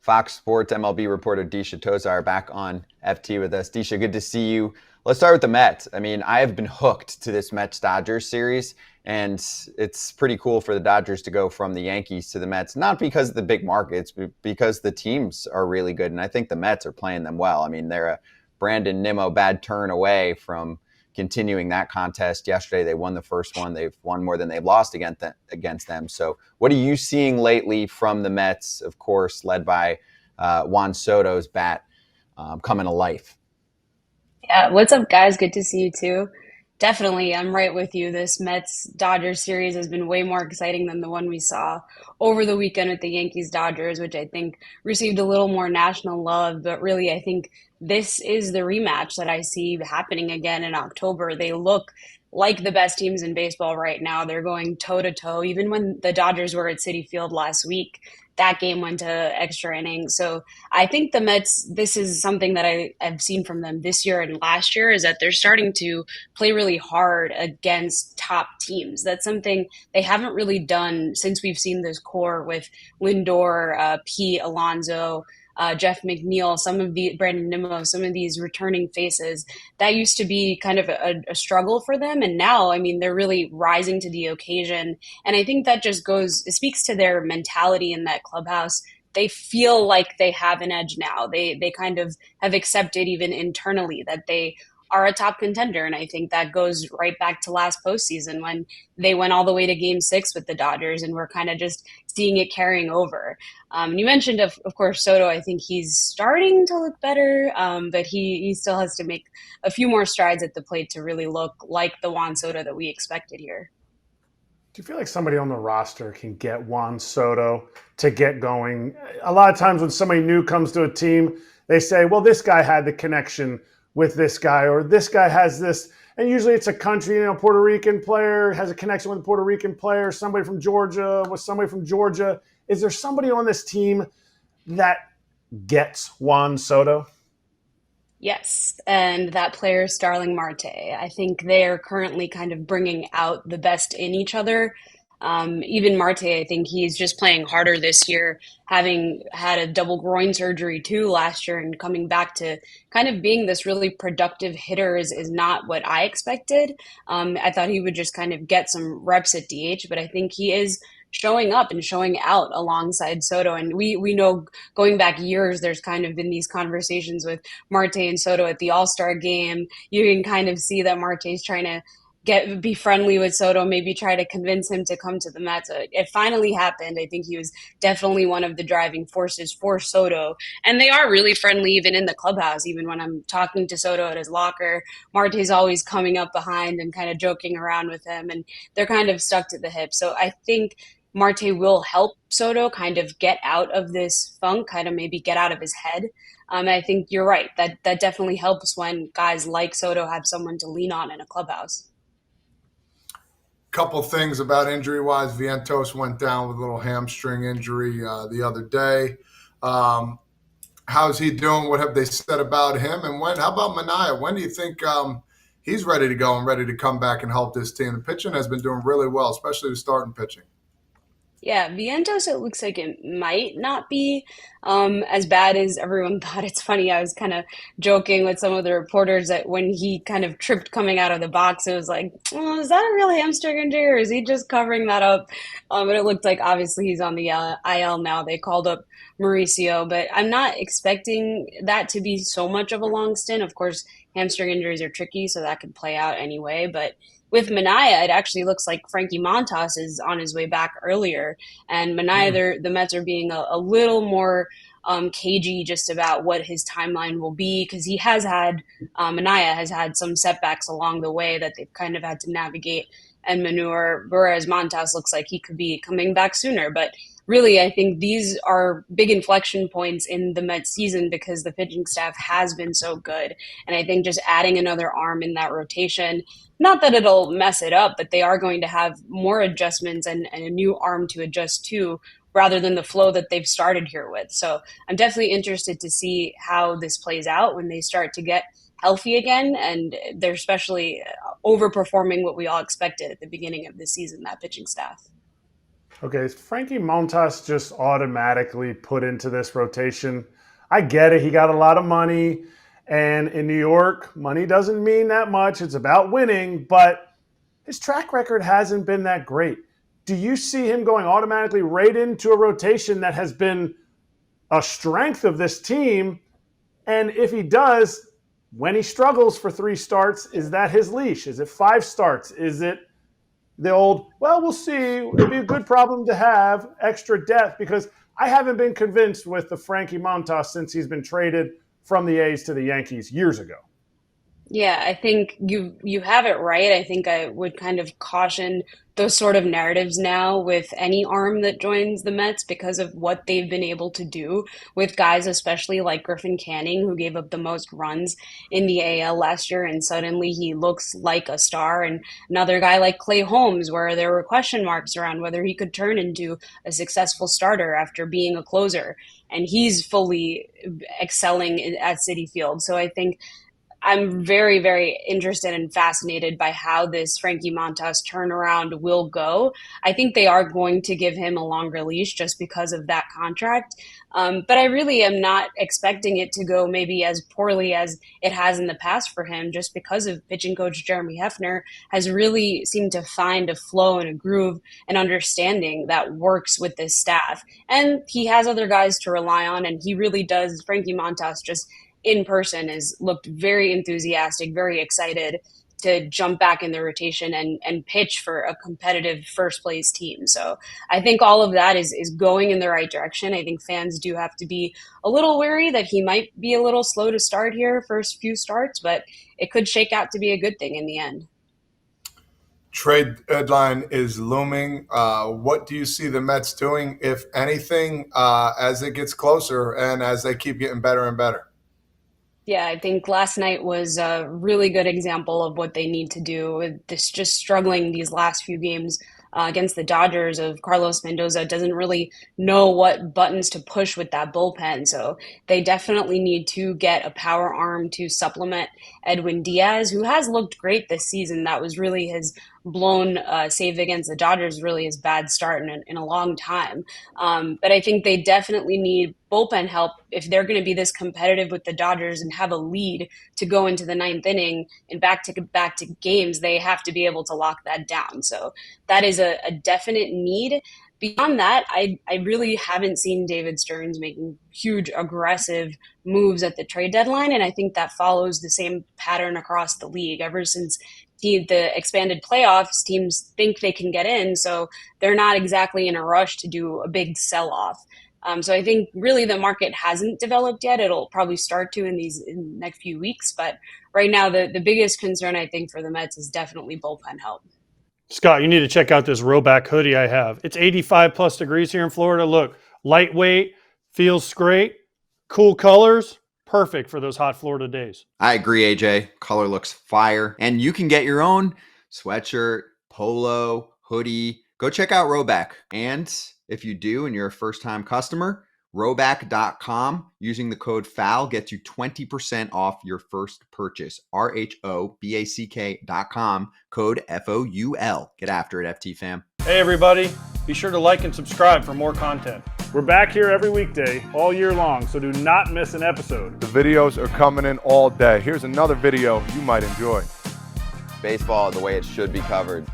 Fox Sports MLB reporter Deesha Thosar back on FT with us. Deesha, good to see you. Let's start with the Mets. I mean, I have been hooked to this Mets-Dodgers series, and it's pretty cool for the Dodgers to go from the Yankees to the Mets, not because of the big markets, but because the teams are really good, and I think the Mets are playing them well. I mean, they're a Brandon Nimmo bad turn away from continuing that contest. Yesterday, they won the first one. They've won more than they've lost against them. So what are you seeing lately from the Mets, of course, led by Juan Soto's bat coming to life? Yeah, what's up, guys? Good to see you too. Definitely, I'm right with you. This Mets Dodgers series has been way more exciting than the one we saw over the weekend with the Yankees Dodgers, which I think received a little more national love. But really, I think this is the rematch that I see happening again in October. They look like the best teams in baseball right now. They're going toe to toe. Even when the Dodgers were at Citi Field last week, that game went to extra innings. So I think the Mets, this is something that have seen from them this year and last year, is that they're starting to play really hard against top teams. That's something they haven't really done since we've seen this core with Lindor, Pete Alonso, Jeff McNeil, some of the Brandon Nimmo, some of these returning faces. That used to be kind of a struggle for them, and now, I mean, they're really rising to the occasion. And I think that just goes, it speaks to their mentality in that clubhouse. They feel like they have an edge now. They kind of have accepted even internally that they are a top contender. And I think that goes right back to last postseason when they went all the way to game 6 with the Dodgers, and we're kind of just seeing it carrying over. You mentioned, of course, Soto. I think he's starting to look better, but he still has to make a few more strides at the plate to really look like the Juan Soto that we expected here. Do you feel like somebody on the roster can get Juan Soto to get going? A lot of times when somebody new comes to a team, they say, well, this guy had the connection with this guy, or this guy has this. And usually it's a country, Puerto Rican player has a connection with a Puerto Rican player, somebody from Georgia with somebody from Georgia. Is there somebody on this team that gets Juan Soto? Yes, and that player is Starling Marte. I think they're currently kind of bringing out the best in each other. Even Marte, I think he's just playing harder this year, having had a double groin surgery too last year, and coming back to kind of being this really productive hitter is not what I expected. I thought he would just kind of get some reps at DH, but I think he is showing up and showing out alongside Soto. And we know going back years, there's kind of been these conversations with Marte and Soto at the All-Star game. You can kind of see that Marte's trying to be friendly with Soto, maybe try to convince him to come to the Mets. It finally happened. I think he was definitely one of the driving forces for Soto. And they are really friendly even in the clubhouse. Even when I'm talking to Soto at his locker, Marte's always coming up behind and kind of joking around with him. And they're kind of stuck to the hip. So I think Marte will help Soto kind of get out of this funk, kind of maybe get out of his head. I think you're right. That definitely helps when guys like Soto have someone to lean on in a clubhouse. Couple things about injury wise. Vientos went down with a little hamstring injury the other day. How's he doing? What have they said about him? And how about Manaea? When do you think he's ready to go and ready to come back and help this team? The pitching has been doing really well, especially the starting pitching. Yeah, Vientos, it looks like it might not be as bad as everyone thought. It's funny, I was kind of joking with some of the reporters that when he kind of tripped coming out of the box, it was like, oh, is that a real hamstring injury or is he just covering that up? But it looked like obviously he's on the IL now. They called up Mauricio, but I'm not expecting that to be so much of a long stint. Of course, hamstring injuries are tricky, so that could play out anyway, but with Manaea, it actually looks like Frankie Montas is on his way back earlier. And Manaea, the Mets are being a little more cagey just about what his timeline will be because he has had, Manaea has had some setbacks along the way that they've kind of had to navigate and manure, whereas Montas looks like he could be coming back sooner. But really, I think these are big inflection points in the Mets season because the pitching staff has been so good. And I think just adding another arm in that rotation, not that it'll mess it up, but they are going to have more adjustments and a new arm to adjust to rather than the flow that they've started here with. So I'm definitely interested to see how this plays out when they start to get healthy again. And they're especially overperforming what we all expected at the beginning of the season, that pitching staff. Okay, is Frankie Montas just automatically put into this rotation? I get it. He got a lot of money. And in New York, money doesn't mean that much. It's about winning. But his track record hasn't been that great. Do you see him going automatically right into a rotation that has been a strength of this team? And if he does, when he struggles for 3 starts, is that his leash? Is it 5 starts? Is it the old, well, we'll see, it'd be a good problem to have, extra depth? Because I haven't been convinced with the Frankie Montas since he's been traded from the A's to the Yankees years ago. Yeah, I think you have it right. I think I would kind of caution those sort of narratives now with any arm that joins the Mets because of what they've been able to do with guys, especially like Griffin Canning, who gave up the most runs in the AL last year, and suddenly he looks like a star. And another guy like Clay Holmes, where there were question marks around whether he could turn into a successful starter after being a closer, and he's fully excelling at Citi Field. So I think I'm very, very interested and fascinated by how this Frankie Montas turnaround will go. I think they are going to give him a longer leash just because of that contract. But I really am not expecting it to go maybe as poorly as it has in the past for him, just because of pitching coach Jeremy Hefner has really seemed to find a flow and a groove and understanding that works with this staff. And he has other guys to rely on, and he really does. Frankie Montas just in person has looked very enthusiastic, very excited to jump back in the rotation and pitch for a competitive first place team. So I think all of that is going in the right direction. I think fans do have to be a little wary that he might be a little slow to start here, first few starts, but it could shake out to be a good thing in the end. Trade deadline is looming. What do you see the Mets doing, if anything, as it gets closer and as they keep getting better and better? Yeah, I think last night was a really good example of what they need to do with this just struggling these last few games against the Dodgers of Carlos Mendoza doesn't really know what buttons to push with that bullpen. So they definitely need to get a power arm to supplement Edwin Diaz, who has looked great this season. That was really his blown save against the Dodgers, really his bad start in a long time. But I think they definitely need bullpen help if they're going to be this competitive with the Dodgers and have a lead to go into the ninth inning and back to games. They have to be able to lock that down. So that is a definite need. Beyond that, I really haven't seen David Stearns making huge aggressive moves at the trade deadline, and I think that follows the same pattern across the league. Ever since the expanded playoffs, teams think they can get in, so they're not exactly in a rush to do a big sell-off. So I think really the market hasn't developed yet. It'll probably start to in the next few weeks, but right now the biggest concern I think for the Mets is definitely bullpen help. Scott, you need to check out this Roback hoodie I have. It's 85 plus degrees here in Florida. Look, lightweight, feels great, cool colors, perfect for those hot Florida days. I agree, AJ. Color looks fire. And you can get your own sweatshirt, polo, hoodie. Go check out Roback. And if you do and you're a first-time customer, Roback.com using the code FOUL gets you 20% off your first purchase. RHOBACK.com, code FOUL. Get after it, FT fam. Hey everybody, be sure to like and subscribe for more content. We're back here every weekday, all year long, so do not miss an episode. The videos are coming in all day. Here's another video you might enjoy. Baseball the way it should be covered.